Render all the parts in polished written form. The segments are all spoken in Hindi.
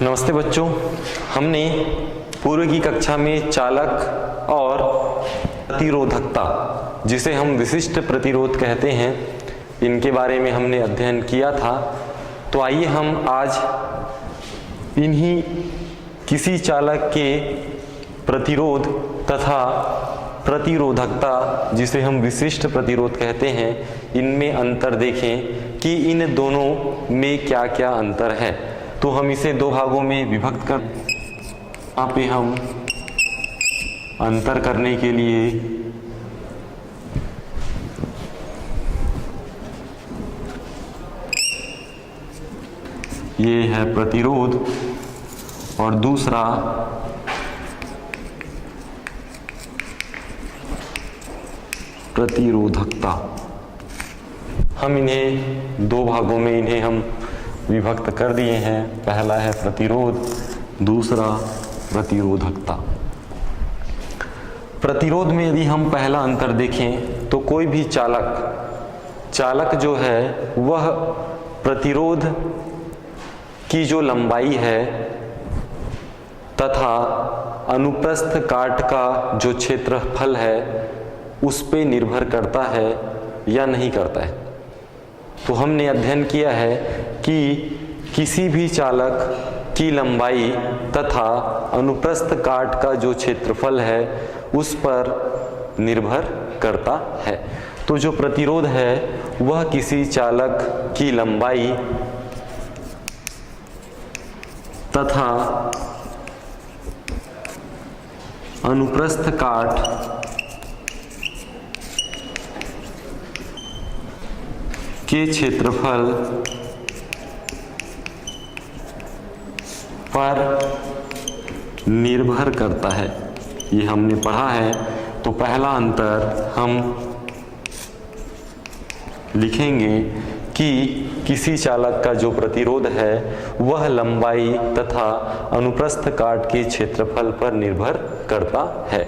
नमस्ते बच्चों, हमने पूर्व की कक्षा में चालक और प्रतिरोधकता, जिसे हम विशिष्ट प्रतिरोध कहते हैं, इनके बारे में हमने अध्ययन किया था। तो आइए हम आज इन्हीं किसी चालक के प्रतिरोध तथा प्रतिरोधकता, जिसे हम विशिष्ट प्रतिरोध कहते हैं, इनमें अंतर देखें कि इन दोनों में क्या क्या अंतर है। तो हम इसे दो भागों में विभक्त कर, यहाँ पे हम अंतर करने के लिए ये है प्रतिरोध और दूसरा प्रतिरोधकता। हम इन्हें दो भागों में हम विभक्त कर दिए हैं। पहला है प्रतिरोध, दूसरा प्रतिरोधकता। प्रतिरोध में यदि हम पहला अंतर देखें तो कोई भी चालक जो है वह प्रतिरोध की जो लंबाई है तथा अनुप्रस्थ काट का जो क्षेत्रफल है उस पे निर्भर करता है या नहीं करता है। तो हमने अध्ययन किया है कि किसी भी चालक की लंबाई तथा अनुप्रस्थ काट का जो क्षेत्रफल है उस पर निर्भर करता है। तो जो प्रतिरोध है वह किसी चालक की लंबाई तथा अनुप्रस्थ काट के क्षेत्रफल पर निर्भर करता है। ये हमने पढ़ा है। तो पहला अंतर हम लिखेंगे कि किसी चालक का जो प्रतिरोध है वह लंबाई तथा अनुप्रस्थ काट के क्षेत्रफल पर निर्भर करता है।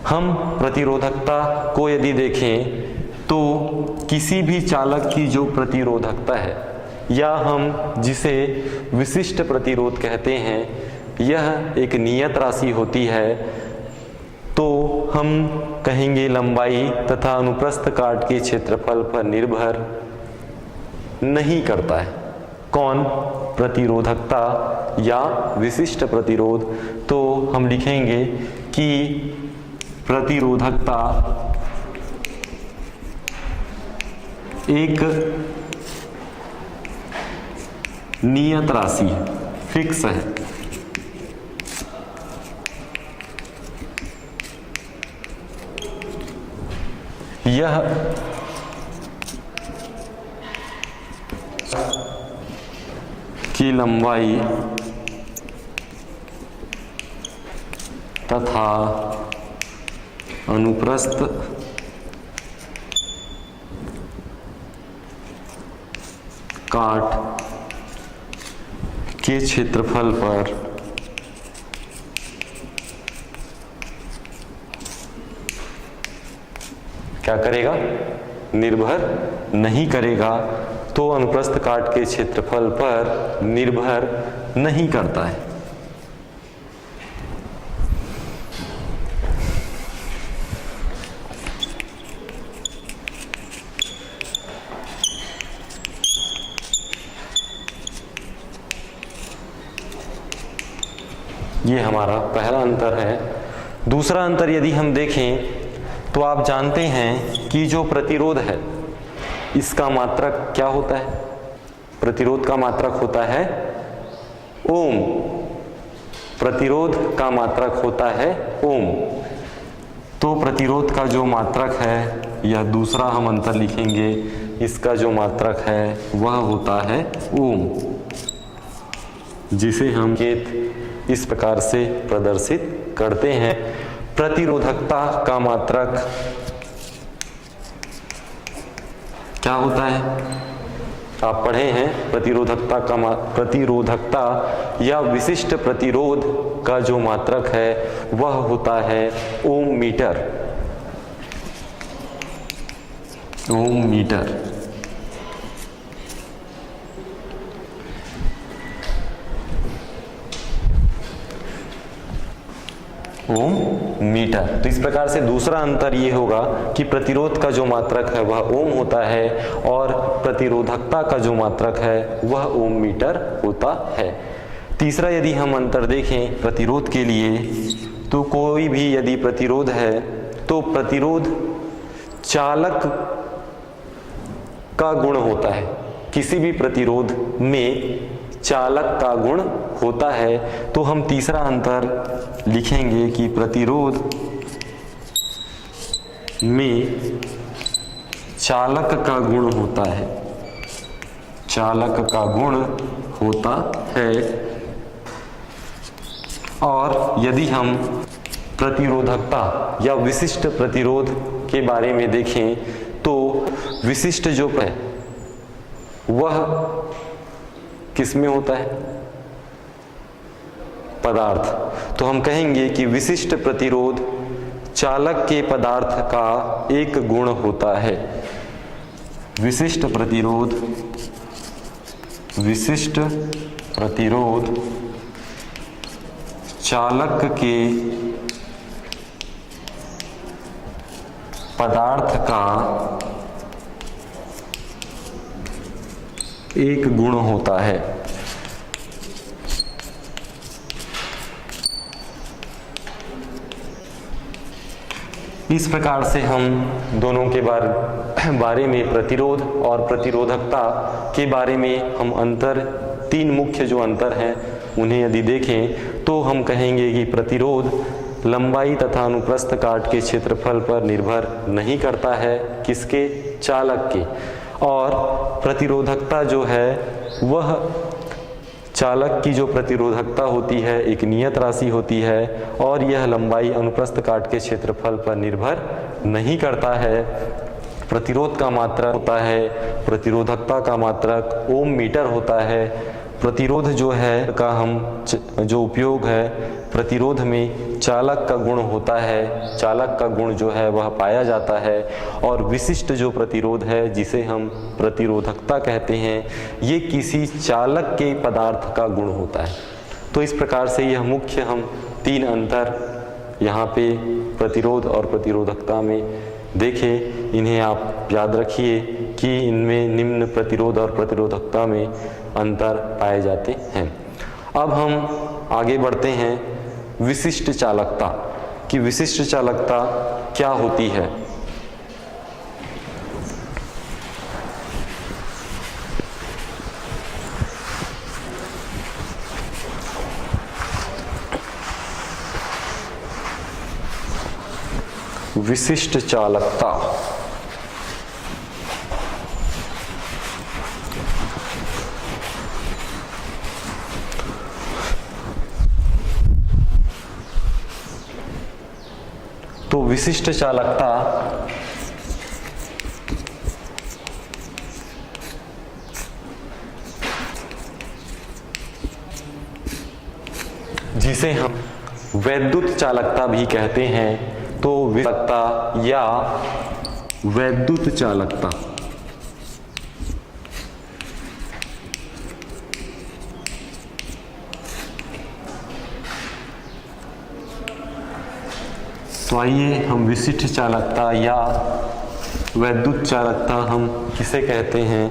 हम प्रतिरोधकता को यदि देखें तो किसी भी चालक की जो प्रतिरोधकता है या हम जिसे विशिष्ट प्रतिरोध कहते हैं, यह एक नियत राशि होती है। तो हम कहेंगे लंबाई तथा अनुप्रस्थ काट के क्षेत्रफल पर निर्भर नहीं करता है। कौन? प्रतिरोधकता या विशिष्ट प्रतिरोध। तो हम लिखेंगे कि प्रतिरोधकता एक नियत राशि है, फिक्स है। यह की लंबाई तथा अनुप्रस्थ काट के क्षेत्रफल पर क्या करेगा? निर्भर नहीं करेगा। तो अनुप्रस्थ काट के क्षेत्रफल पर निर्भर नहीं करता है। ये हमारा पहला अंतर है। दूसरा अंतर यदि हम देखें तो आप जानते हैं कि जो प्रतिरोध है इसका मात्रक क्या होता है? प्रतिरोध का मात्रक होता है ओम। प्रतिरोध का मात्रक होता है ओम। तो प्रतिरोध का जो मात्रक है या दूसरा हम अंतर लिखेंगे, इसका जो मात्रक है वह होता है ओम, जिसे हम इस प्रकार से प्रदर्शित करते हैं। प्रतिरोधकता का मात्रक क्या होता है? आप पढ़े हैं प्रतिरोधकता या विशिष्ट प्रतिरोध का जो मात्रक है वह होता है ओम मीटर। ओम मीटर। ओम मीटर। तो इस प्रकार से दूसरा अंतर ये होगा कि प्रतिरोध का जो मात्रक है वह ओम होता है और प्रतिरोधकता का जो मात्रक है वह ओम मीटर होता है। तीसरा यदि हम अंतर देखें प्रतिरोध के लिए, तो कोई भी यदि प्रतिरोध है तो प्रतिरोध चालक का गुण होता है। किसी भी प्रतिरोध में चालक का गुण होता है। तो हम तीसरा अंतर लिखेंगे कि प्रतिरोध में चालक का गुण होता है, चालक का गुण होता है। और यदि हम प्रतिरोधकता या विशिष्ट प्रतिरोध के बारे में देखें तो विशिष्ट जो है वह किस में होता है? पदार्थ। तो हम कहेंगे कि विशिष्ट प्रतिरोध चालक के पदार्थ का एक गुण होता है। विशिष्ट प्रतिरोध चालक के पदार्थ का एक गुण होता है। इस प्रकार से हम दोनों के बारे में प्रतिरोध और प्रतिरोधकता के बारे में हम अंतर, तीन मुख्य जो अंतर हैं उन्हें यदि देखें तो हम कहेंगे कि प्रतिरोध लंबाई तथा अनुप्रस्थ काट के क्षेत्रफल पर निर्भर नहीं करता है, किसके? चालक के। और प्रतिरोधकता जो है वह चालक की जो प्रतिरोधकता होती है एक नियत राशि होती है और यह लंबाई अनुप्रस्थ काट के क्षेत्रफल पर निर्भर नहीं करता है। प्रतिरोध का मात्रक होता है, प्रतिरोधकता का मात्रक ओम मीटर होता है। प्रतिरोध जो है का हम जो उपयोग है, प्रतिरोध में चालक का गुण होता है, चालक का गुण जो है वह पाया जाता है। और विशिष्ट जो प्रतिरोध है जिसे हम प्रतिरोधकता कहते हैं, ये किसी चालक के पदार्थ का गुण होता है। तो इस प्रकार से यह मुख्य हम तीन अंतर यहाँ पे प्रतिरोध और प्रतिरोधकता में देखें। इन्हें आप याद रखिए कि इनमें निम्न प्रतिरोध और प्रतिरोधकता में अंतर पाए जाते हैं। अब हम आगे बढ़ते हैं विशिष्ट चालकता कि विशिष्ट चालकता क्या होती है। विशिष्ट चालकता तो विशिष्ट चालकता जिसे हम वैद्युत चालकता भी कहते हैं, तो चालकता या वैद्युत चालकता तो आइए हम विशिष्ट चालकता या वैद्युत चालकता हम किसे कहते हैं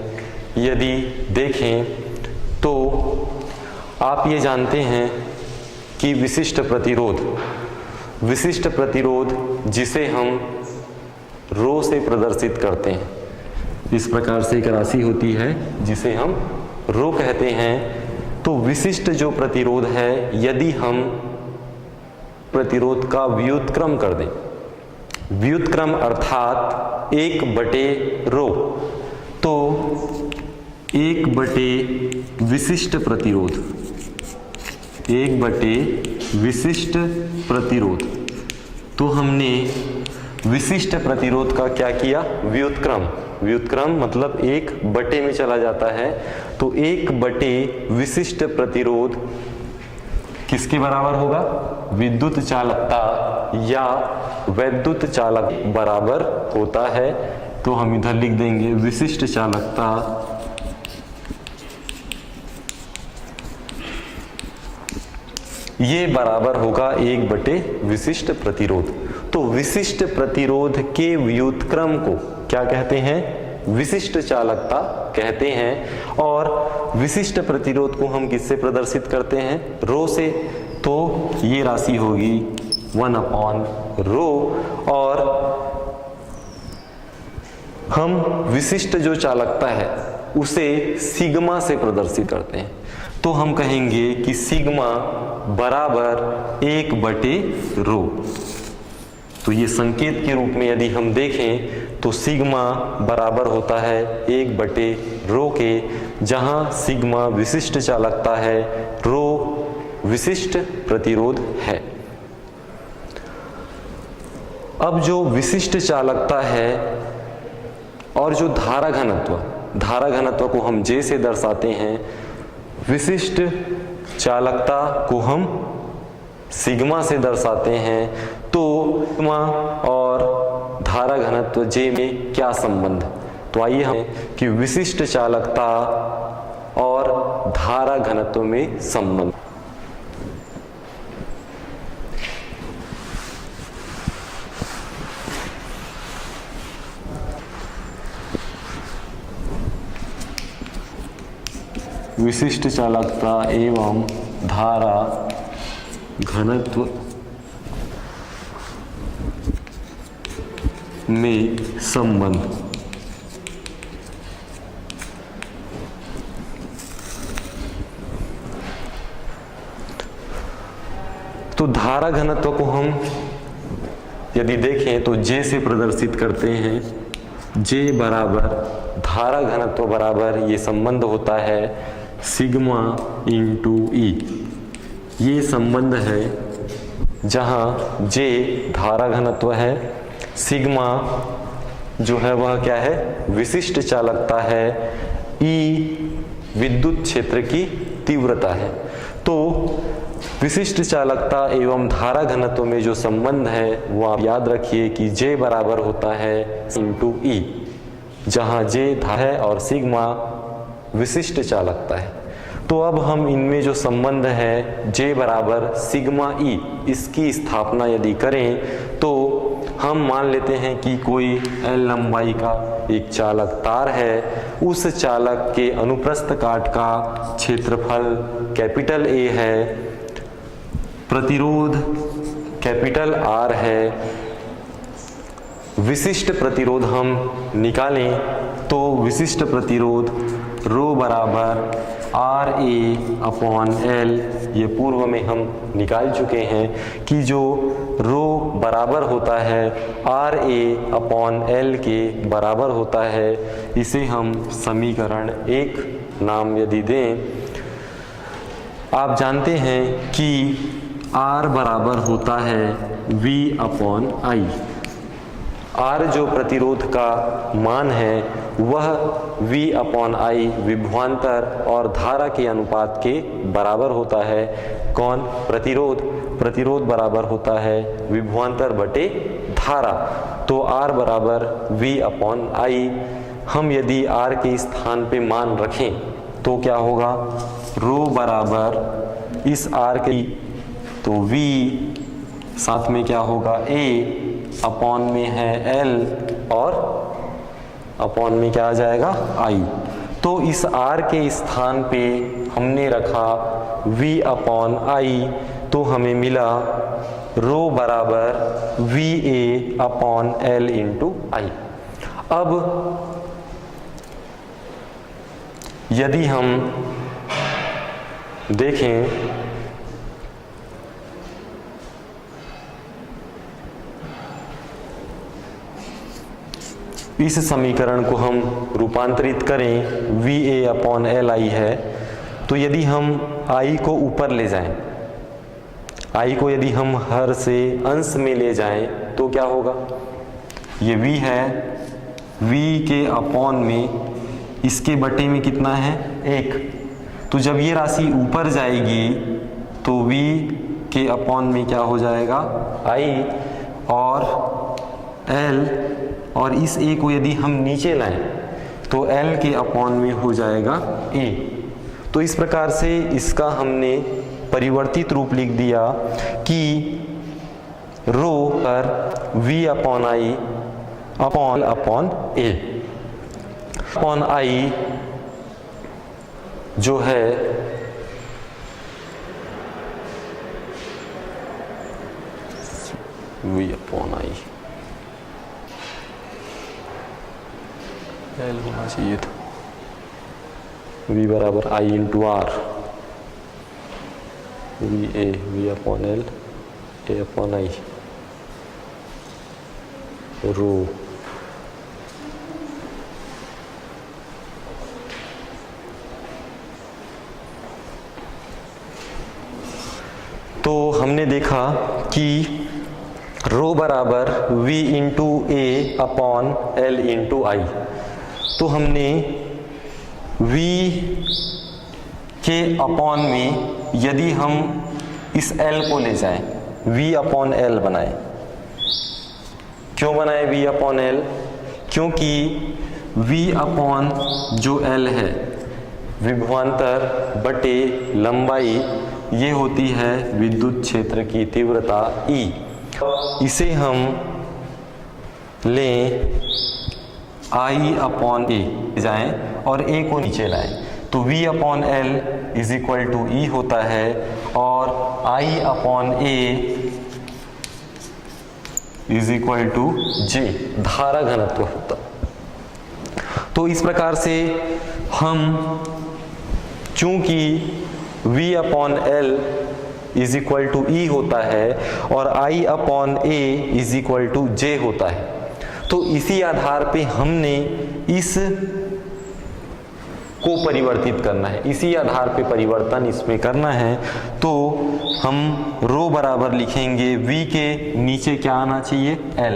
यदि देखें तो आप ये जानते हैं कि विशिष्ट प्रतिरोध जिसे हम रो से प्रदर्शित करते हैं, इस प्रकार से एक राशि होती है जिसे हम रो कहते हैं। तो विशिष्ट जो प्रतिरोध है यदि हम प्रतिरोध का व्युत्क्रम कर दें, व्युत्क्रम अर्थात 1/रो, तो 1/विशिष्ट प्रतिरोध, 1/विशिष्ट प्रतिरोध। तो हमने विशिष्ट प्रतिरोध का क्या किया? व्युत्क्रम मतलब 1/, में चला जाता है। तो 1/विशिष्ट प्रतिरोध किसके बराबर होगा? विद्युत चालकता या वैद्युत चालक बराबर होता है। तो हम इधर लिख देंगे विशिष्ट चालकता ये बराबर होगा 1 बटे विशिष्ट प्रतिरोध। तो विशिष्ट प्रतिरोध के व्युत्क्रम को क्या कहते हैं? विशिष्ट चालकता कहते हैं। और विशिष्ट प्रतिरोध को हम किससे प्रदर्शित करते हैं? रो से। तो ये राशि होगी 1/रो। और हम विशिष्ट जो चालकता है उसे सिग्मा से प्रदर्शित करते हैं। तो हम कहेंगे कि सिग्मा बराबर 1/रो। तो ये संकेत के रूप में यदि हम देखें तो सिग्मा बराबर होता है 1/रो के, जहां सिग्मा विशिष्ट चालकता है, रो विशिष्ट प्रतिरोध है। अब जो विशिष्ट चालकता है और जो धारा घनत्व को हम J से दर्शाते हैं, विशिष्ट चालकता को हम सिग्मा से दर्शाते हैं। तो सिग्मा और धारा घनत्व J में क्या संबंध? तो आइए हम कि विशिष्ट चालकता और धारा घनत्व में संबंध। विशिष्ट चालकता एवं धारा घनत्व में संबंध। तो धारा घनत्व को हम यदि देखें तो J से प्रदर्शित करते हैं। J बराबर धारा घनत्व बराबर ये संबंध होता है सिग्मा इंटू E। ये संबंध है जहां J धारा घनत्व है, सिग्मा जो है वह क्या है? विशिष्ट चालकता है, E विद्युत क्षेत्र की तीव्रता है। तो विशिष्ट चालकता एवं धारा घनत्व में जो संबंध है वो आप याद रखिए कि J बराबर होता है इंटू E, जहां J धारा है और सिग्मा विशिष्ट चालकता है। तो अब हम इनमें जो संबंध है J बराबर सिग्मा E, इसकी स्थापना यदि करें तो हम मान लेते हैं कि कोई L लंबाई का एक चालक तार है। उस चालक के अनुप्रस्थ काट का क्षेत्रफल कैपिटल A है, प्रतिरोध कैपिटल R है। विशिष्ट प्रतिरोध हम निकालें तो विशिष्ट प्रतिरोध रो बराबर RA/L, ये पूर्व में हम निकाल चुके हैं कि जो रो बराबर होता है RA/L के बराबर होता है। इसे हम समीकरण 1 नाम यदि दें, आप जानते हैं कि R बराबर होता है V/I। R जो प्रतिरोध का मान है वह V/I विभवांतर और धारा के अनुपात के बराबर होता है। कौन? प्रतिरोध बराबर होता है विभवांतर बटे धारा। तो R बराबर V/I। हम यदि R के स्थान पे मान रखें तो क्या होगा? रो बराबर इस R के, तो V साथ में क्या होगा? A/, में है L और अपॉन में क्या आ जाएगा? I। तो इस R के स्थान पे हमने रखा V/I, तो हमें मिला रो बराबर VA/L इंटू I। अब यदि हम देखें इस समीकरण को हम रूपांतरित करें, VA/LI है। तो यदि हम I को ऊपर ले जाएं, I को यदि हम हर से अंश में ले जाएं तो क्या होगा? ये V है, V के अपॉन में इसके बटे में कितना है? 1। तो जब ये राशि ऊपर जाएगी तो V के अपॉन में क्या हो जाएगा? I और L, और इस A को यदि हम नीचे लाएं तो L के अपॉन में हो जाएगा A। तो इस प्रकार से इसका हमने परिवर्तित रूप लिख दिया कि रो पर V upon I upon A upon आई जो है V अपॉन आई एल होना चाहिए था, V बराबर I into R, V upon L A upon I rho तो हमने देखा कि रो बराबर V into A upon L into I. तो हमने V के अपॉन में यदि हम इस L को ले जाएं, V अपॉन एल बनाए। क्यों बनाए V अपॉन एल? क्योंकि V अपॉन जो L है विभवांतर बटे लंबाई, ये होती है विद्युत क्षेत्र की तीव्रता E। इसे हम लें I अपॉन ए जाएं और A को नीचे लाएं, तो V upon L is equal to E होता है और I upon A is equal to J धारा घनत्व होता। तो इस प्रकार से हम चूंकि V upon L is equal to E होता है और I upon A is equal to J होता है, तो इसी आधार पे हमने इस को परिवर्तित करना है, इसी आधार पे परिवर्तन इसमें करना है। तो हम रो बराबर लिखेंगे V के नीचे क्या आना चाहिए L,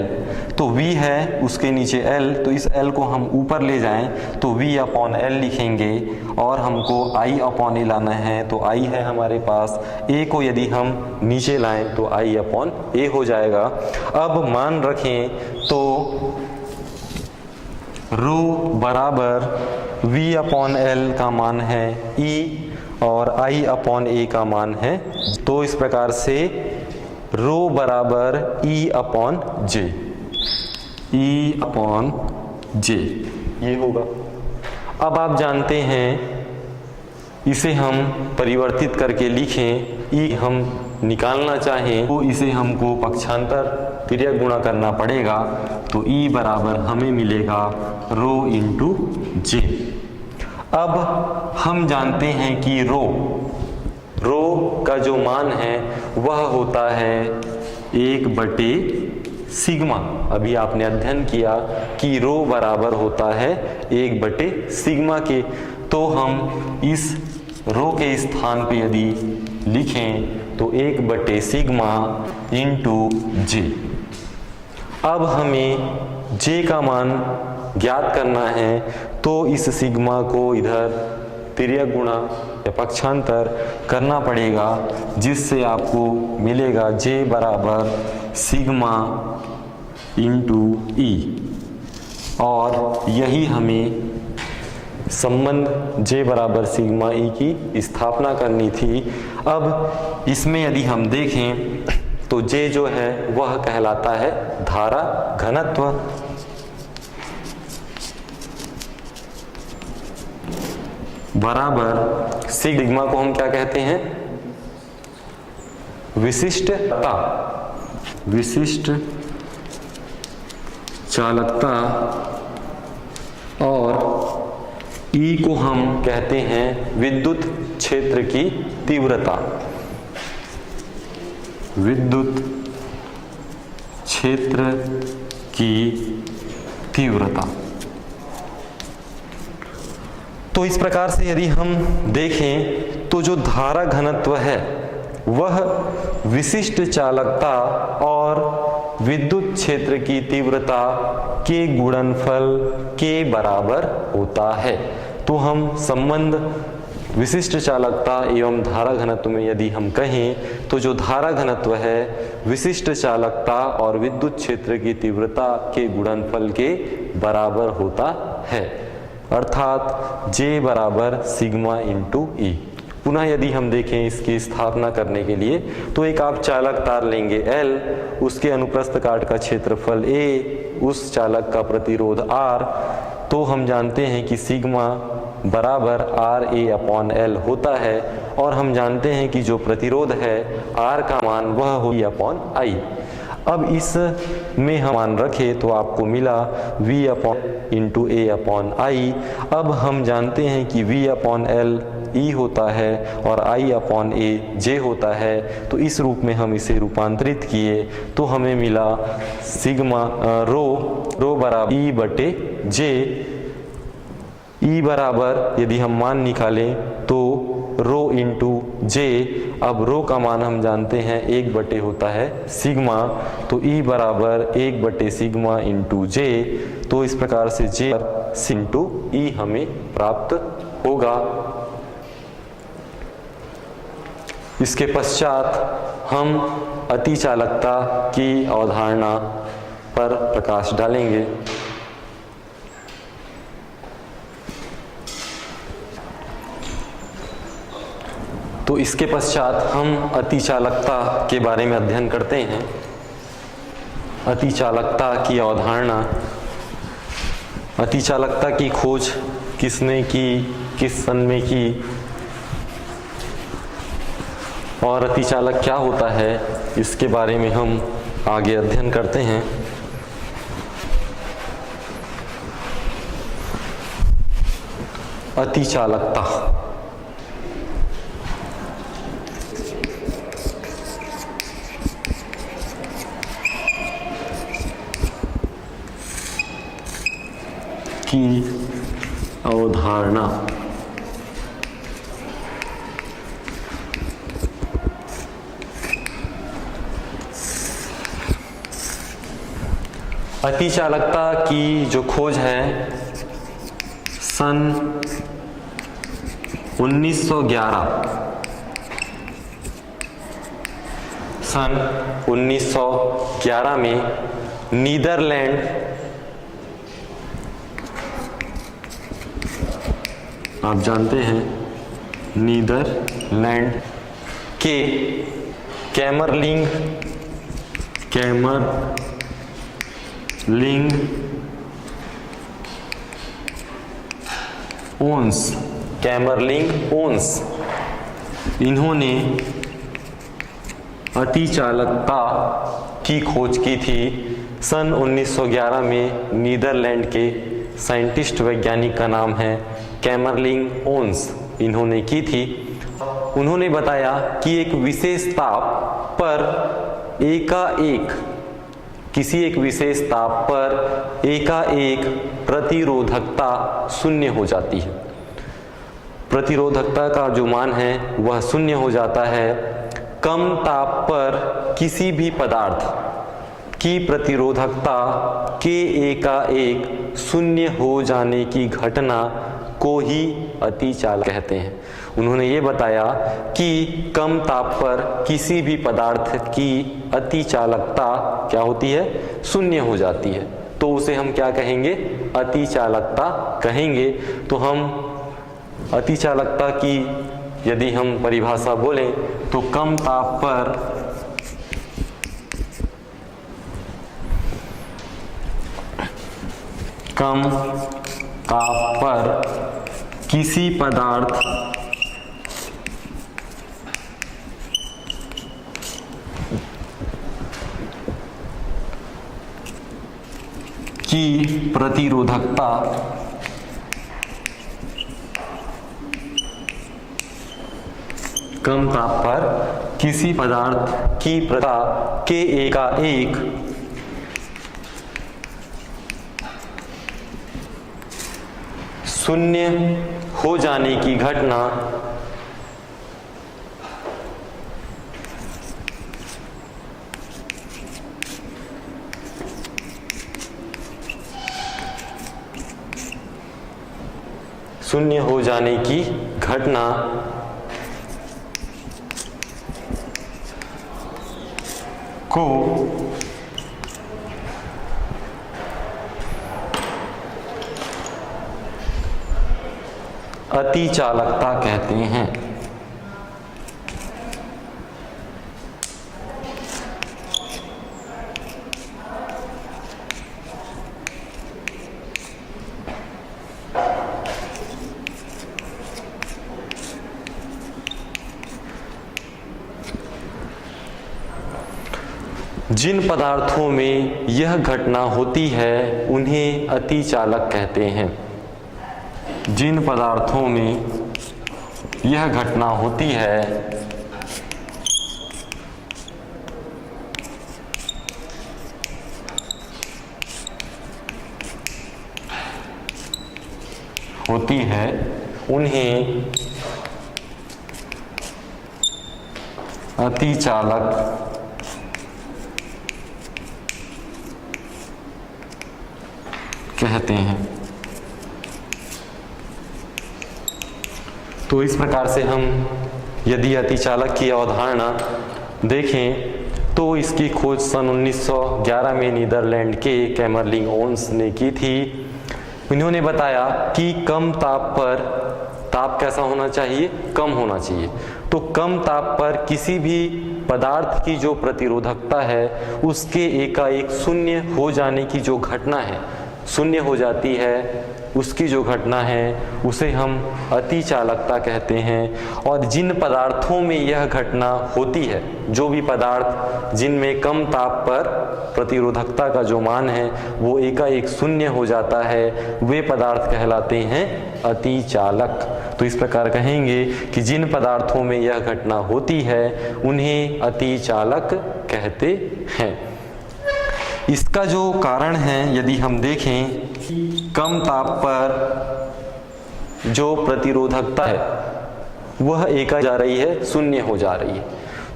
तो V है उसके नीचे L, तो इस L को हम ऊपर ले जाएं तो V अपॉन एल लिखेंगे और हमको I अपॉन ए लाना है, तो I है हमारे पास, A को यदि हम नीचे लाएं तो I अपॉन ए हो जाएगा। अब मान रखें तो रो बराबर V अपॉन एल का मान है E और I अपॉन ए का मान है, तो इस प्रकार से रो बराबर E अपॉन जे, E अपॉन जे ये होगा। अब आप जानते हैं इसे हम परिवर्तित करके लिखें, E हम निकालना चाहें तो इसे हमको पक्षांतर तिर्यक गुणा करना पड़ेगा, तो E बराबर हमें मिलेगा रो इंटू जे। अब हम जानते हैं कि रो का जो मान है वह होता है 1/σ। अभी आपने अध्ययन किया कि रो बराबर होता है 1/σ के, तो हम इस रो के स्थान पे यदि लिखें तो 1/σ इंटू जे। अब हमें जे का मान ज्ञात करना है, तो इस सिग्मा को इधर तिर्यक गुणा या पक्षांतर करना पड़ेगा, जिससे आपको मिलेगा जे बराबर सिग्मा इंटू ई, और यही हमें संबंध जे बराबर सिग्मा ई की स्थापना करनी थी। अब इसमें यदि हम देखें तो जे जो है वह कहलाता है धारा घनत्व। बराबर सिग्मा को हम क्या कहते हैं? विशिष्टता, विशिष्ट चालकता, और ई को हम कहते हैं विद्युत क्षेत्र की तीव्रता, विद्युत क्षेत्र की तीव्रता। तो इस प्रकार से यदि हम देखें तो जो धारा घनत्व है वह विशिष्ट चालकता और विद्युत क्षेत्र की तीव्रता के गुणनफल के बराबर होता है। तो हम संबंध विशिष्ट चालकता एवं धारा घनत्व में यदि हम कहें तो जो धारा घनत्व है विशिष्ट चालकता और विद्युत क्षेत्र की तीव्रता के गुणनफल के बराबर होता है, अर्थात J बराबर सिग्मा इंटू ई। पुनः यदि हम देखें इसकी स्थापना करने के लिए, तो एक आप चालक तार लेंगे L, उसके अनुप्रस्थ काट का क्षेत्रफल A, उस चालक का प्रतिरोध R, तो हम जानते हैं कि सिग्मा बराबर RA/L होता है, और हम जानते हैं कि जो प्रतिरोध है R का मान वह हो V/I। अब इस में हम मान रखें तो आपको मिला V/A/I। अब हम जानते हैं कि V/L E होता है और I/A J होता है, तो इस रूप में हम इसे रूपांतरित किए तो हमें मिला सिग्मा रो बराबर E/J। E बराबर यदि हम मान निकालें तो रो इंटू J। अब रो का मान हम जानते हैं 1/, होता है सिग्मा, तो E बराबर 1/, सिग्मा इंटू J। तो इस प्रकार से J इंटू E हमें प्राप्त होगा। इसके पश्चात हम अतिचालकता की अवधारणा पर प्रकाश डालेंगे। तो इसके पश्चात हम अतिचालकता के बारे में अध्ययन करते हैं। अतिचालकता की अवधारणा। अतिचालकता की खोज किसने की, किस सन में की, और अतिचालक क्या होता है, इसके बारे में हम आगे अध्ययन करते हैं। अतिचालकता। की अवधारणा। अतिचालकता की जो खोज है सन 1911 में नीदरलैंड, आप जानते हैं नीदरलैंड के कैमरलिंग ओन्स इन्होंने अतिचालकता की खोज की थी। सन 1911 में नीदरलैंड के साइंटिस्ट वैज्ञानिक का नाम है कैमरलिंग ओन्स, इन्होंने की थी। उन्होंने बताया कि एक विशेष ताप पर किसी एक विशेष ताप पर एकाएक प्रतिरोधकता शून्य हो जाती है। प्रतिरोधकता का जो मान है वह शून्य हो जाता है। कम ताप पर किसी भी पदार्थ की प्रतिरोधकता के एकाएक शून्य हो जाने की घटना को ही अतिचालक कहते हैं। उन्होंने ये बताया कि कम ताप पर किसी भी पदार्थ की अतिचालकता क्या होती है, शून्य हो जाती है, तो उसे हम क्या कहेंगे, अतिचालकता कहेंगे। तो हम अतिचालकता की यदि हम परिभाषा बोलें तो कम ताप पर किसी पदार्थ की प्रतिरोधकता कम ताप पर किसी पदार्थ की प्रतिरोधकता के एकाएक शून्य हो जाने की घटना को अतिचालकता कहते हैं। जिन पदार्थों में यह घटना होती है उन्हें अतिचालक कहते हैं। जिन पदार्थों में यह घटना होती है उन्हें अतिचालक कहते हैं। तो इस प्रकार से हम यदि अतिचालक की अवधारणा देखें तो इसकी खोज सन 1911 में नीदरलैंड के कैमरलिंग ओन्स ने की थी। इन्होंने बताया कि कम ताप पर, ताप कैसा होना चाहिए, कम होना चाहिए, तो कम ताप पर किसी भी पदार्थ की जो प्रतिरोधकता है उसके एकाएक शून्य हो जाने की जो घटना है, शून्य हो जाती है, उसकी जो घटना है उसे हम अतिचालकता कहते हैं। और जिन पदार्थों में यह घटना होती है, जो भी पदार्थ जिनमें कम ताप पर प्रतिरोधकता का जो मान है वो एकाएक शून्य हो जाता है, वे पदार्थ कहलाते हैं अतिचालक। तो इस प्रकार कहेंगे कि जिन पदार्थों में यह घटना होती है उन्हें अतिचालक कहते हैं। इसका जो कारण है यदि हम देखें, कम ताप पर जो प्रतिरोधकता है वह एकाएक जा रही है, शून्य हो जा रही है।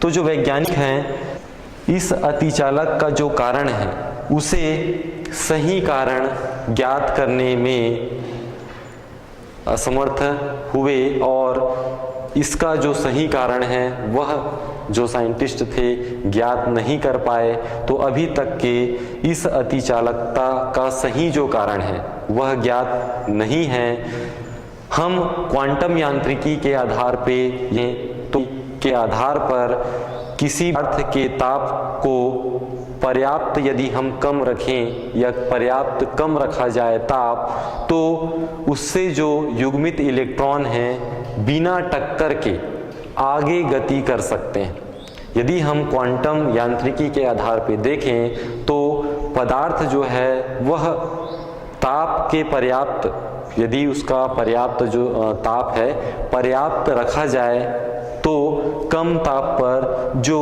तो जो वैज्ञानिक हैं इस अतिचालक का जो कारण है उसे सही कारण ज्ञात करने में असमर्थ हुए और इसका जो सही कारण है वह जो साइंटिस्ट थे ज्ञात नहीं कर पाए। तो अभी तक के इस अतिचालकता का सही जो कारण है वह ज्ञात नहीं है। हम क्वांटम यांत्रिकी के आधार पे के आधार पर किसी पदार्थ के ताप को पर्याप्त यदि हम कम रखें या पर्याप्त कम रखा जाए ताप, तो उससे जो युग्मित इलेक्ट्रॉन हैं बिना टक्कर के आगे गति कर सकते हैं। यदि हम क्वांटम यांत्रिकी के आधार पर देखें तो पदार्थ जो है वह ताप के पर्याप्त, यदि उसका पर्याप्त जो ताप है पर्याप्त रखा जाए तो कम ताप पर जो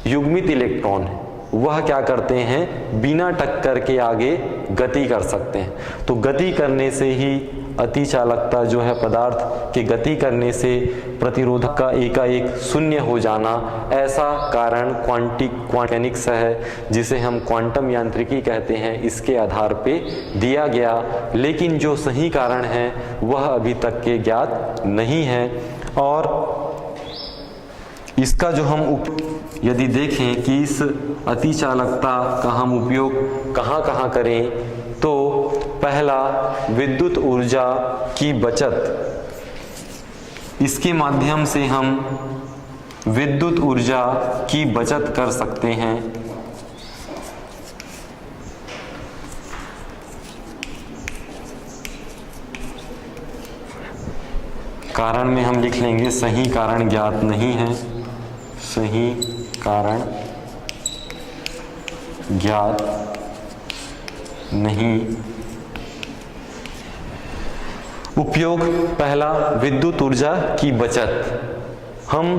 युग्मित इलेक्ट्रॉन है वह क्या करते हैं, बिना टक्कर के आगे गति कर सकते हैं। तो गति करने से ही अतिचालकता जो है, पदार्थ के गति करने से प्रतिरोधक का एकाएक शून्य हो जाना, ऐसा कारण क्वांटम मैकेनिक्स है जिसे हम क्वांटम यांत्रिकी कहते हैं, इसके आधार पे दिया गया। लेकिन जो सही कारण है वह अभी तक के ज्ञात नहीं है। और इसका जो हम यदि देखें कि इस अतिचालकता का हम उपयोग कहाँ कहाँ करें, तो पहला विद्युत ऊर्जा की बचत, इसके माध्यम से हम विद्युत ऊर्जा की बचत कर सकते हैं। कारण में हम लिख लेंगे सही कारण ज्ञात नहीं है, सही कारण ज्ञात नहीं। उपयोग पहला विद्युत ऊर्जा की बचत, हम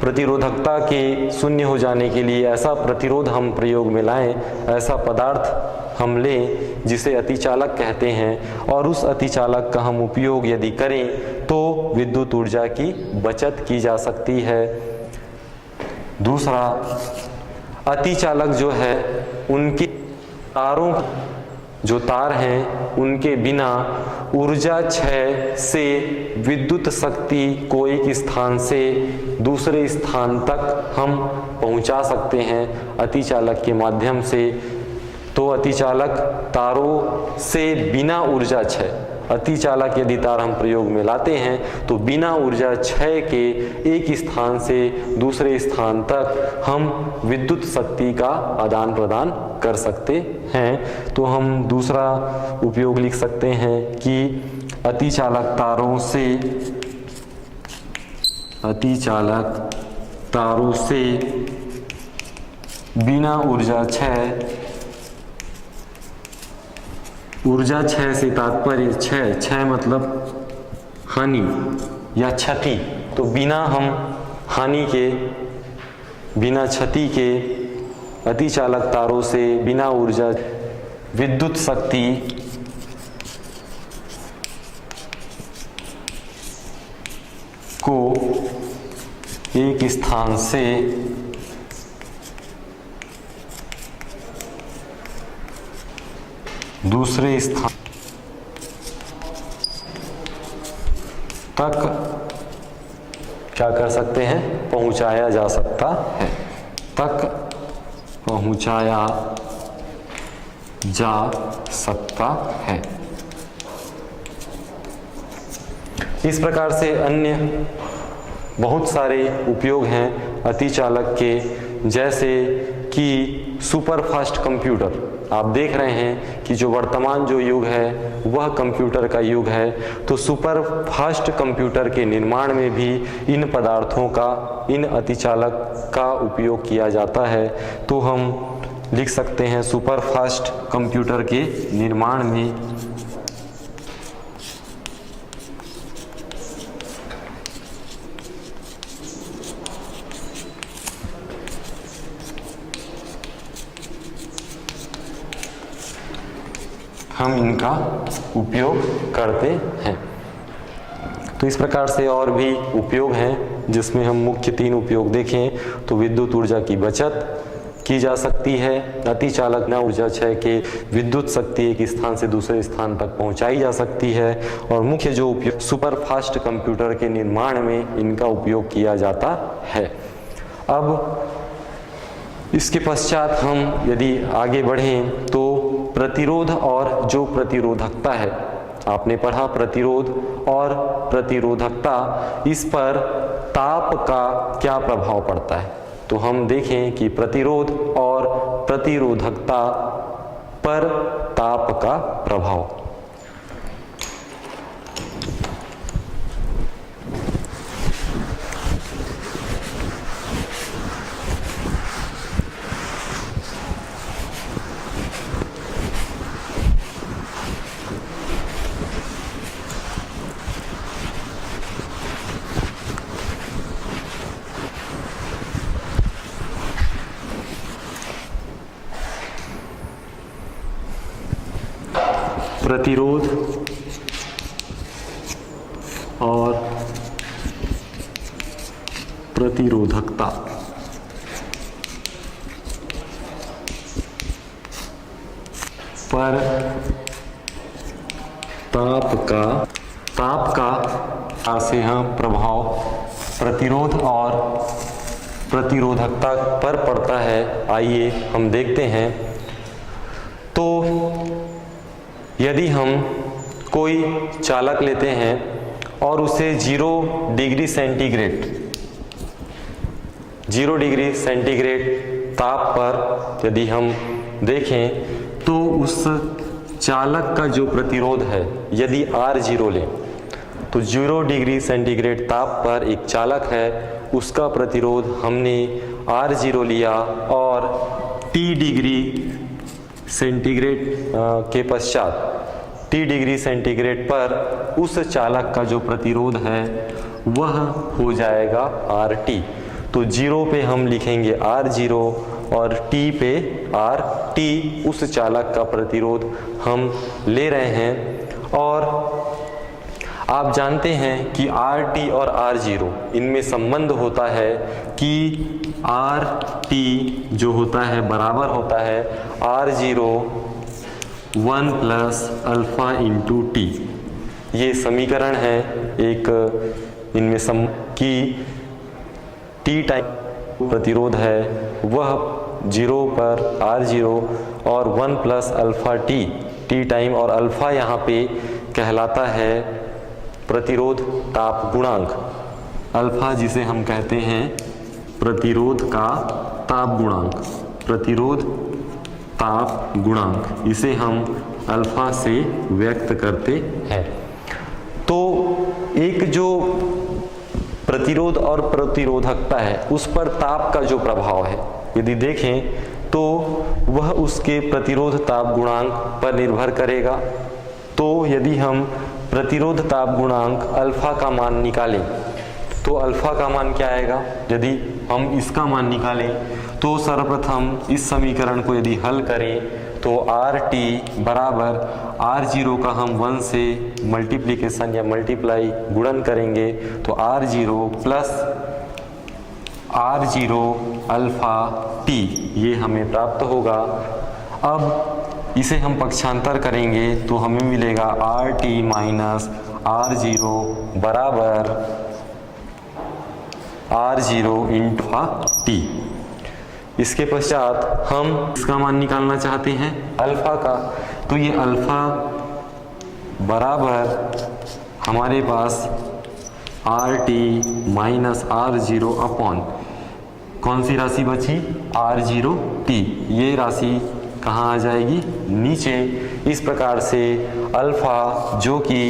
प्रतिरोधकता के शून्य हो जाने के लिए ऐसा प्रतिरोध हम प्रयोग में लाएं, ऐसा पदार्थ हम लें जिसे अतिचालक कहते हैं, और उस अतिचालक का हम उपयोग यदि करें तो विद्युत ऊर्जा की बचत की जा सकती है। दूसरा, अतिचालक जो है उनके तारों, जो तार हैं उनके बिना ऊर्जा क्षय से विद्युत शक्ति को एक स्थान से दूसरे स्थान तक हम पहुंचा सकते हैं अतिचालक के माध्यम से। तो अतिचालक तारों से बिना ऊर्जा क्षय, अतिचालक यदि तार हम प्रयोग में लाते हैं तो बिना ऊर्जा क्षय के एक स्थान से दूसरे स्थान तक हम विद्युत शक्ति का आदान प्रदान कर सकते हैं। तो हम दूसरा उपयोग लिख सकते हैं कि अतिचालक तारों से, अतिचालक तारों से बिना ऊर्जा क्षय, ऊर्जा क्षय से तात्पर्य क्षय मतलब हानि या क्षति, तो बिना हम हानि के, बिना क्षति के अतिचालक तारों से बिना ऊर्जा विद्युत शक्ति को एक स्थान से दूसरे स्थान तक क्या कर सकते हैं, पहुंचाया जा सकता है, तक पहुंचाया जा सकता है। इस प्रकार से अन्य बहुत सारे उपयोग हैं अतिचालक के, जैसे कि सुपर फास्ट कंप्यूटर। आप देख रहे हैं कि जो वर्तमान जो युग है वह कंप्यूटर का युग है, तो सुपर फास्ट कंप्यूटर के निर्माण में भी इन पदार्थों का, इन अतिचालक का उपयोग किया जाता है। तो हम लिख सकते हैं सुपर फास्ट कंप्यूटर के निर्माण में हम इनका उपयोग करते हैं। तो इस प्रकार से और भी उपयोग हैं, जिसमें हम मुख्य 3 उपयोग देखें तो विद्युत ऊर्जा की बचत की जा सकती है, अतिचालक न ऊर्जा क्षय के विद्युत शक्ति एक स्थान से दूसरे स्थान तक पहुंचाई जा सकती है, और मुख्य जो उपयोग सुपर फास्ट कंप्यूटर के निर्माण में इनका उपयोग किया जाता है। अब इसके पश्चात हम यदि आगे बढ़ें तो प्रतिरोध और जो प्रतिरोधकता है, आपने पढ़ा प्रतिरोध और प्रतिरोधकता, इस पर ताप का क्या प्रभाव पड़ता है। तो हम देखें कि प्रतिरोध और प्रतिरोधकता पर ताप का प्रभाव। प्रतिरोध और प्रतिरोधकता पर ताप का से हम प्रभाव प्रतिरोध और प्रतिरोधकता पर पड़ता है। आइए हम देखते हैं। तो यदि हम कोई चालक लेते हैं और उसे 0 डिग्री सेंटीग्रेड ताप पर यदि हम देखें तो उस चालक का जो प्रतिरोध है, यदि R0 लें तो 0 डिग्री सेंटीग्रेड ताप पर एक चालक है, उसका प्रतिरोध हमने R0 लिया, और T डिग्री सेंटीग्रेड के पश्चात T डिग्री सेंटीग्रेड पर उस चालक का जो प्रतिरोध है वह हो जाएगा RT। तो 0 पे हम लिखेंगे R0 और T पे RT, उस चालक का प्रतिरोध हम ले रहे हैं। और आप जानते हैं कि RT और R0 इनमें संबंध होता है कि RT जो होता है बराबर होता है R0 1 plus alpha into T। ये समीकरण है एक इनमें कि T टाइम प्रतिरोध है वह 0 पर R0 और 1 प्लस अल्फा T टाइम, और अल्फा यहाँ पे कहलाता है प्रतिरोध ताप गुणांक, अल्फा जिसे हम कहते हैं प्रतिरोध का ताप गुणांक, प्रतिरोध ताप गुणांक, इसे हम अल्फा से व्यक्त करते हैं। तो एक जो प्रतिरोध और प्रतिरोधकता है उस पर ताप का जो प्रभाव है यदि देखें तो वह उसके प्रतिरोध ताप गुणांक पर निर्भर करेगा। तो यदि हम प्रतिरोध ताप गुणांक अल्फा का मान निकालें तो अल्फा का मान क्या आएगा, यदि हम इसका मान निकालें तो सर्वप्रथम इस समीकरण को यदि हल करें तो आर टी बराबर R0 का हम 1 से मल्टीप्लिकेशन या मल्टीप्लाई गुणन करेंगे तो R0 plus R0 alpha T ये हमें प्राप्त होगा। अब इसे हम पक्षांतर करेंगे तो हमें मिलेगा आर टी माइनस R0 बराबर R0 इंटू टी। इसके पश्चात हम इसका मान निकालना चाहते हैं अल्फा का, तो ये अल्फा बराबर हमारे पास R T minus R0 upon कौन सी राशि बची, R0 टी, ये राशि कहाँ आ जाएगी, नीचे। इस प्रकार से अल्फा जो कि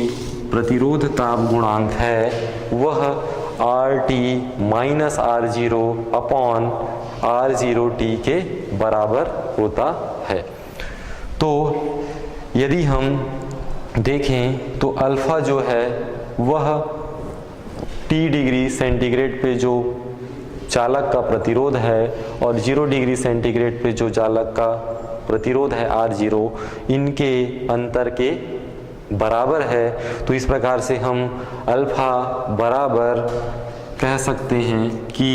प्रतिरोध ताप गुणांक है वह are T minus R0 upon R0 T के बराबर होता है। तो यदि हम देखें तो अल्फा जो है वह T डिग्री सेंटीग्रेड पे जो चालक का प्रतिरोध है और 0 डिग्री सेंटीग्रेड पे जो चालक का प्रतिरोध है R0, इनके अंतर के बराबर है। तो इस प्रकार से हम अल्फा बराबर कह सकते हैं कि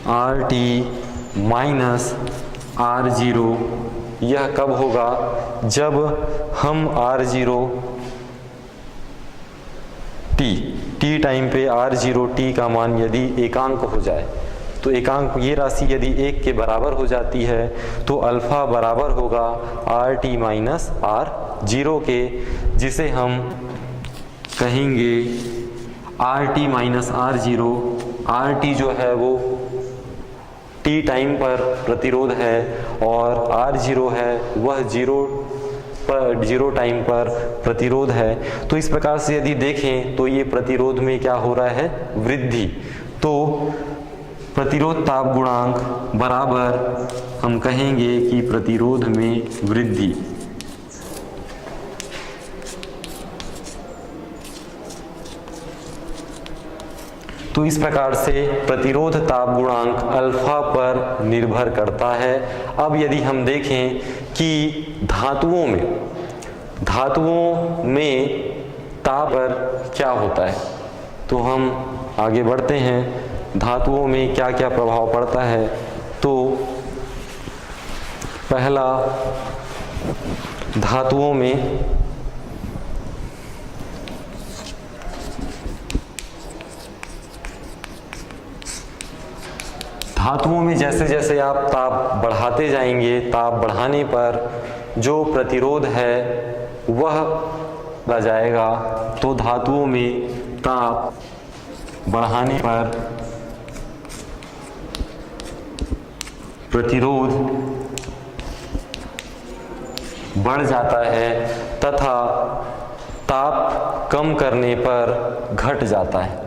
आर टी माइनस R0 यह कब होगा, जब हम R0 टी टाइम पे R0 टी का मान यदि एकांक हो जाए, तो एकांक ये राशि यदि 1 के बराबर हो जाती है तो अल्फा बराबर होगा आर टी माइनस R0 के, जिसे हम कहेंगे are T minus R0। R T जो है वो टी टाइम पर प्रतिरोध है और R0 है वह 0 टाइम पर प्रतिरोध है। तो इस प्रकार से यदि देखें तो ये प्रतिरोध में क्या हो रहा है, वृद्धि। तो प्रतिरोध ताप गुणांक बराबर हम कहेंगे कि प्रतिरोध में वृद्धि। तो इस प्रकार से प्रतिरोध ताप गुणांक अल्फा पर निर्भर करता है। अब यदि हम देखें कि धातुओं में ताप पर क्या होता है, तो हम आगे बढ़ते हैं। धातुओं में क्या क्या प्रभाव पड़ता है, तो पहला धातुओं में जैसे जैसे आप ताप बढ़ाते जाएंगे, ताप बढ़ाने पर जो प्रतिरोध है वह बढ़ जाएगा। तो धातुओं में ताप बढ़ाने पर प्रतिरोध बढ़ जाता है तथा ताप कम करने पर घट जाता है,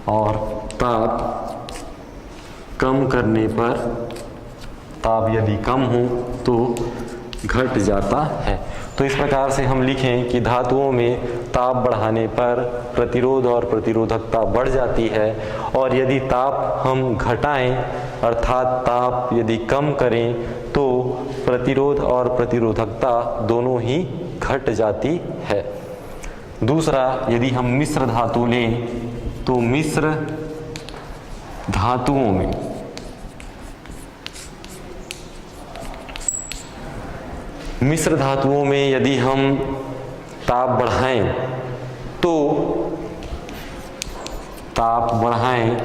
और ताप कम करने पर ताप यदि कम हो तो घट जाता है। तो इस प्रकार से हम लिखें कि धातुओं में ताप बढ़ाने पर प्रतिरोध और प्रतिरोधकता बढ़ जाती है, और यदि ताप हम घटाएं अर्थात ताप यदि कम करें तो प्रतिरोध और प्रतिरोधकता दोनों ही घट जाती है। दूसरा, यदि हम मिश्र धातु लें तो मिश्र धातुओं में यदि हम ताप बढ़ाएं तो ताप बढ़ाएं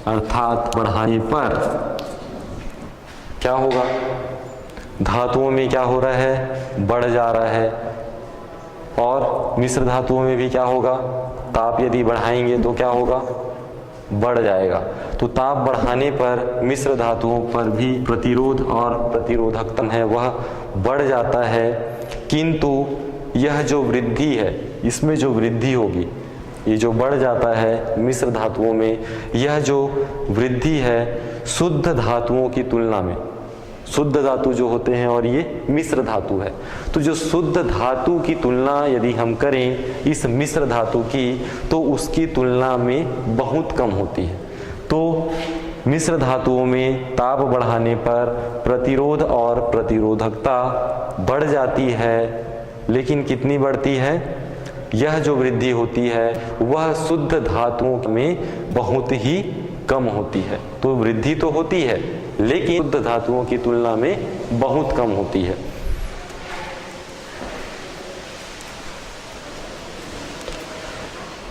अर्थात बढ़ाने पर क्या होगा, धातुओं में क्या हो रहा है, बढ़ जा रहा है। और मिश्र धातुओं में भी क्या होगा, ताप यदि बढ़ाएंगे तो क्या होगा, बढ़ जाएगा। तो ताप बढ़ाने पर मिश्र धातुओं पर भी प्रतिरोध और प्रतिरोधकता है वह बढ़ जाता है, किंतु यह जो वृद्धि है, इसमें जो वृद्धि होगी ये जो बढ़ जाता है मिश्र धातुओं में, यह जो वृद्धि है शुद्ध धातुओं की तुलना में, शुद्ध धातु जो होते हैं और ये मिश्र धातु है, तो जो शुद्ध धातु की तुलना यदि हम करें इस मिश्र धातु की, तो उसकी तुलना में बहुत कम होती है। तो मिश्र धातुओं में ताप बढ़ाने पर प्रतिरोध और प्रतिरोधकता बढ़ जाती है, लेकिन कितनी बढ़ती है? यह जो वृद्धि होती है वह शुद्ध धातुओं में बहुत ही कम होती है। तो वृद्धि तो होती है लेकिन शुद्ध धातुओं की तुलना में बहुत कम होती है।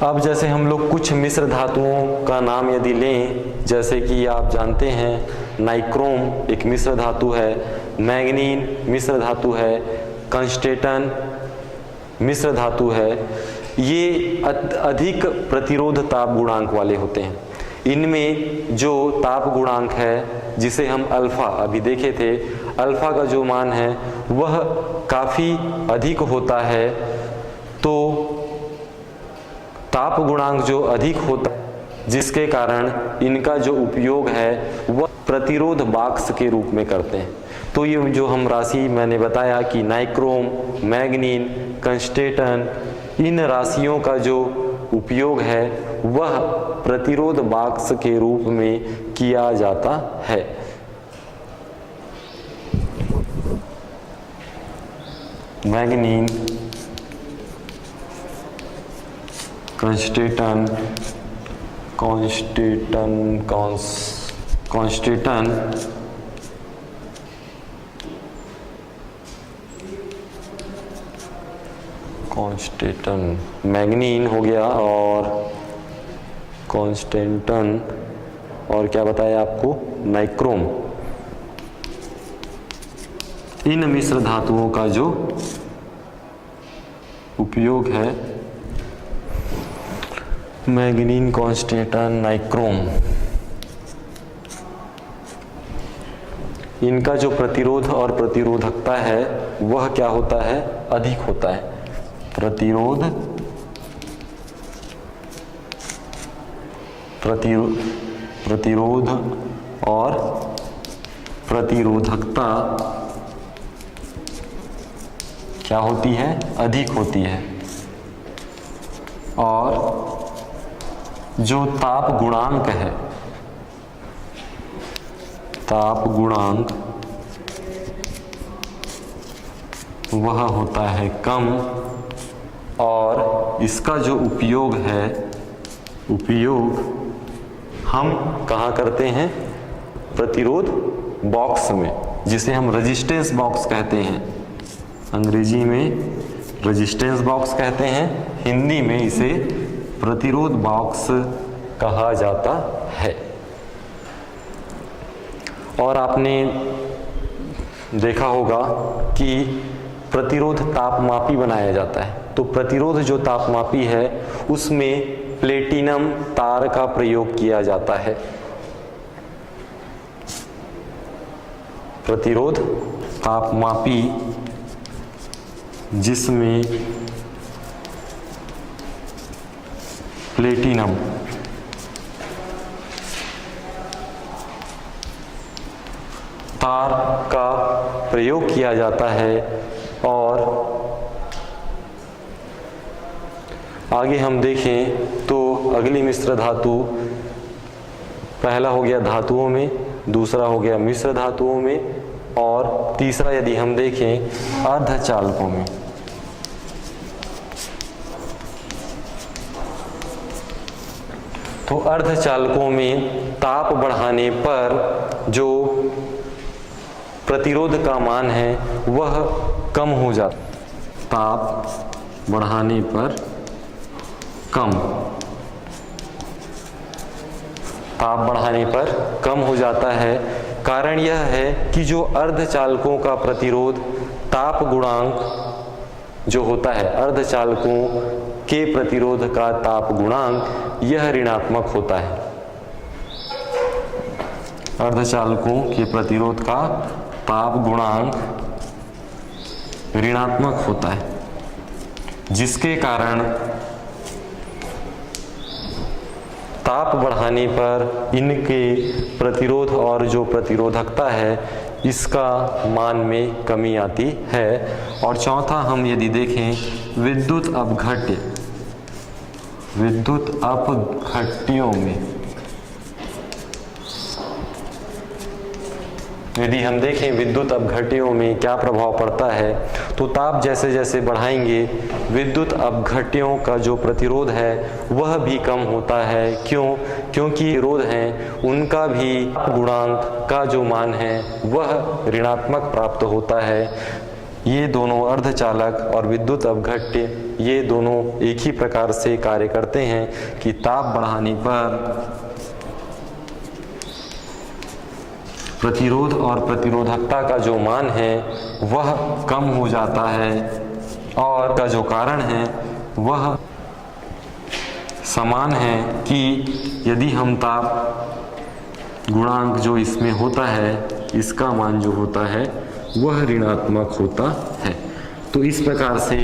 अब जैसे हम लोग कुछ मिश्र धातुओं का नाम यदि लें, जैसे कि आप जानते हैं नाइक्रोम एक मिश्र धातु है, मैग्नीन मिश्र धातु है, टंगस्टेन मिश्र धातु है, ये अधिक प्रतिरोध ताप गुणांक वाले होते हैं। इनमें जो ताप गुणांक है जिसे हम अल्फा अभी देखे थे, अल्फा का जो मान है वह काफ़ी अधिक होता है। तो ताप गुणांक जो अधिक होता है जिसके कारण इनका जो उपयोग है वह प्रतिरोध बॉक्स के रूप में करते हैं। तो ये जो हम राशि मैंने बताया कि नाइक्रोम, मैग्नीन, टंगस्टेन, इन राशियों का जो उपयोग है वह प्रतिरोध बॉक्स के रूप में किया जाता है। मैग्नीन, टंगस्टेन, मैग्नीन हो गया और टंगस्टेन और क्या बताया आपको, नाइक्रोम, इन मिश्र धातुओं का जो उपयोग है, मैग्नीन, टंगस्टेन, नाइक्रोम, इनका जो प्रतिरोध और प्रतिरोधकता है वह क्या होता है? अधिक होता है। प्रतिरोध और प्रतिरोधकता क्या होती है? अधिक होती है। और जो ताप गुणांक है, ताप गुणांक वह होता है कम, और इसका जो उपयोग है, उपयोग हम कहाँ करते हैं? प्रतिरोध बॉक्स में, जिसे हम रेजिस्टेंस बॉक्स कहते हैं। अंग्रेजी में रेजिस्टेंस बॉक्स कहते हैं, हिंदी में इसे प्रतिरोध बॉक्स कहा जाता है। और आपने देखा होगा कि प्रतिरोध तापमापी बनाया जाता है। तो प्रतिरोध जो तापमापी है उसमें प्लेटिनम तार का प्रयोग किया जाता है। प्रतिरोध तापमापी जिसमें प्लेटिनम तार का प्रयोग किया जाता है। और आगे हम देखें तो अगली मिश्र धातु, पहला हो गया धातुओं में, दूसरा हो गया मिश्र धातुओं में, और तीसरा यदि हम देखें अर्धचालकों में। तो अर्धचालकों में ताप बढ़ाने पर जो प्रतिरोध का मान है वह कम हो जाता, ताप बढ़ाने पर कम, ताप बढ़ाने पर कम हो जाता है। कारण यह है कि जो अर्धचालकों का प्रतिरोध ताप गुणांक जो होता है, अर्धचालकों के प्रतिरोध का ताप गुणांक यह ऋणात्मक होता है। अर्धचालकों के प्रतिरोध का ताप गुणांक ऋणात्मक होता है, जिसके कारण ताप बढ़ाने पर इनके प्रतिरोध और जो प्रतिरोधकता है इसका मान में कमी आती है। और चौथा हम यदि देखें विद्युत अपघट्यों में, यदि हम देखें विद्युत अपघट्यों में क्या प्रभाव पड़ता है, तो ताप जैसे जैसे बढ़ाएंगे विद्युत अपघट्यों का जो प्रतिरोध है वह भी कम होता है। क्योंकि प्रतिरोध हैं उनका भी गुणांक का जो मान है वह ऋणात्मक प्राप्त होता है। ये दोनों अर्धचालक और विद्युत अपघट्य ये दोनों एक ही प्रकार से कार्य करते हैं कि ताप बढ़ाने पर प्रतिरोध और प्रतिरोधकता का जो मान है वह कम हो जाता है और का जो कारण है वह समान है कि यदि हम ताप गुणांक जो इसमें होता है इसका मान जो होता है वह ऋणात्मक होता है। तो इस प्रकार से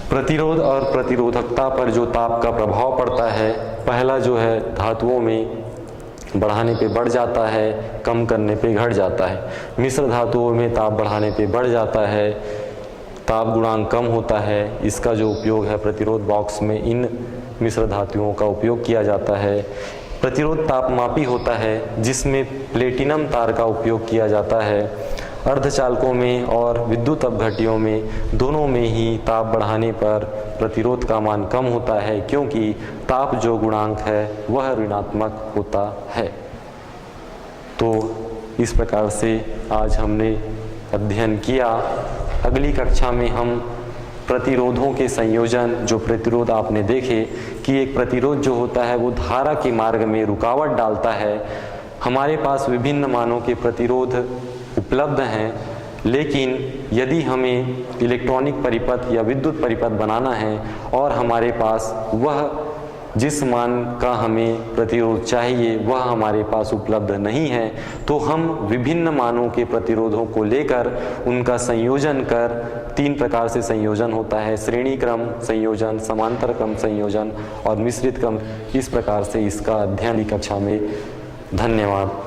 प्रतिरोध और प्रतिरोधकता पर जो ताप का प्रभाव पड़ता है, पहला जो है धातुओं में बढ़ाने पे बढ़ जाता है, कम करने पे घट जाता है। मिश्र धातुओं में ताप बढ़ाने पे बढ़ जाता है, ताप गुणांक कम होता है। इसका जो उपयोग है प्रतिरोध बॉक्स में इन मिश्र धातुओं का उपयोग किया जाता है। प्रतिरोध तापमापी होता है जिसमें प्लेटिनम तार का उपयोग किया जाता है। अर्धचालकों में और विद्युत अपघट्यों में दोनों में ही ताप बढ़ाने पर प्रतिरोध का मान कम होता है क्योंकि ताप जो गुणांक है वह ऋणात्मक होता है। तो इस प्रकार से आज हमने अध्ययन किया। अगली कक्षा में हम प्रतिरोधों के संयोजन, जो प्रतिरोध आपने देखे कि एक प्रतिरोध जो होता है वो धारा के मार्ग में रुकावट डालता है। हमारे पास विभिन्न मानों के प्रतिरोध उपलब्ध हैं, लेकिन यदि हमें इलेक्ट्रॉनिक परिपथ या विद्युत परिपथ बनाना है और हमारे पास वह जिस मान का हमें प्रतिरोध चाहिए वह हमारे पास उपलब्ध नहीं है, तो हम विभिन्न मानों के प्रतिरोधों को लेकर उनका संयोजन कर, 3 प्रकार से संयोजन होता है, श्रेणी क्रम संयोजन, समांतर क्रम संयोजन और मिश्रित क्रम। इस प्रकार से इसका अध्ययन कक्षा में। धन्यवाद।